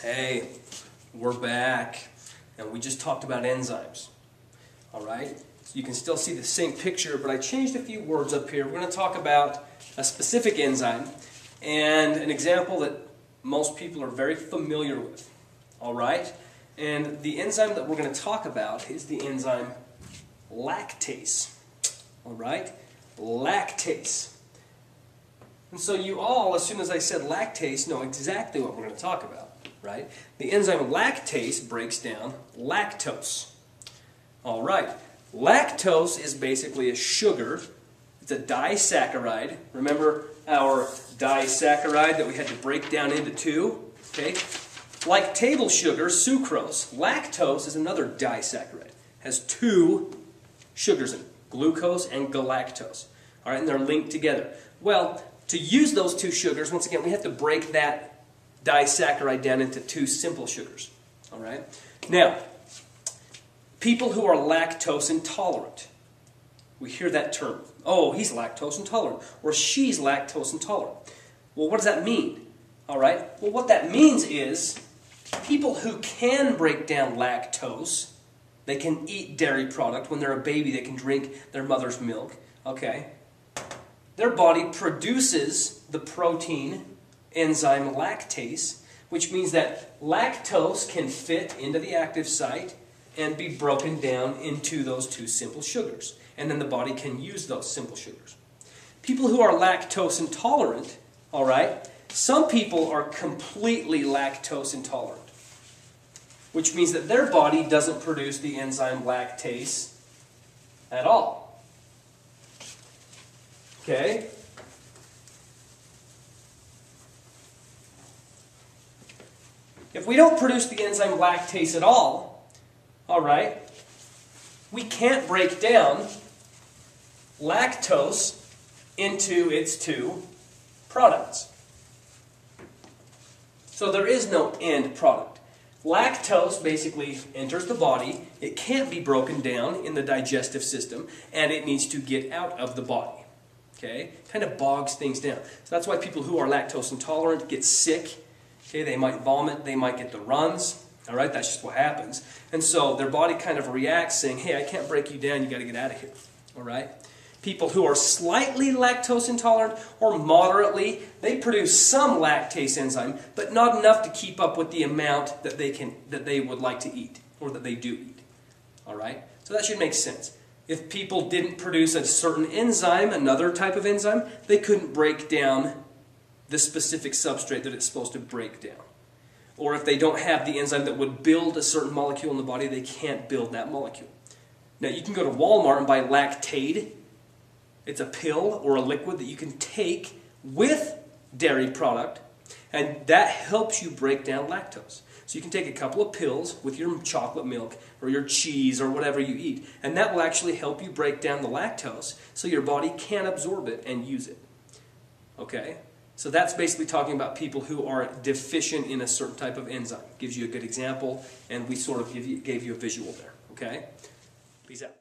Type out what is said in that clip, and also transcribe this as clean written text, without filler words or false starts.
Hey, we're back, and we just talked about enzymes. Alright? So you can still see the same picture, but I changed a few words up here. We're going to talk about a specific enzyme and an example that most people are very familiar with. Alright? And the enzyme that we're going to talk about is the enzyme lactase. Alright? Lactase. And so you all, as soon as I said lactase, know exactly what we're going to talk about. Right? The enzyme lactase breaks down lactose. Alright, lactose is basically a sugar. It's a disaccharide. Remember our disaccharide that we had to break down into two? Okay? Like table sugar, sucrose, lactose is another disaccharide. It has two sugars in it, glucose and galactose. Alright, and they're linked together. Well, to use those two sugars, once again, we have to break that disaccharide down into two simple sugars. All right? Now, people who are lactose intolerant, we hear that term. Oh, he's lactose intolerant, or she's lactose intolerant. Well, what does that mean? All right? Well, what that means is people who can break down lactose, they can eat dairy product. When they're a baby, they can drink their mother's milk. Okay? Their body produces the protein enzyme lactase, which means that lactose can fit into the active site and be broken down into those two simple sugars. And then the body can use those simple sugars. People who are lactose intolerant, all right, some people are completely lactose intolerant, which means that their body doesn't produce the enzyme lactase at all. Okay? If we don't produce the enzyme lactase at all right, we can't break down lactose into its two products. So there is no end product. Lactose basically enters the body, it can't be broken down in the digestive system, and it needs to get out of the body. Okay? Kind of bogs things down. So that's why people who are lactose intolerant get sick. Okay, they might vomit, they might get the runs. All right, that's just what happens. And so their body kind of reacts saying, hey, I can't break you down, you got to get out of here. All right? People who are slightly lactose intolerant or moderately, they produce some lactase enzyme, but not enough to keep up with the amount that they would like to eat, or that they do eat. All right? So that should make sense. If people didn't produce a certain enzyme, another type of enzyme, they couldn't break down the specific substrate that it's supposed to break down. Or if they don't have the enzyme that would build a certain molecule in the body, they can't build that molecule. Now you can go to Walmart and buy Lactaid. It's a pill or a liquid that you can take with dairy product, and that helps you break down lactose. So you can take a couple of pills with your chocolate milk or your cheese or whatever you eat, and that will actually help you break down the lactose so your body can absorb it and use it. Okay? So that's basically talking about people who are deficient in a certain type of enzyme. Gives you a good example, and we sort of gave you a visual there. Okay? Peace out.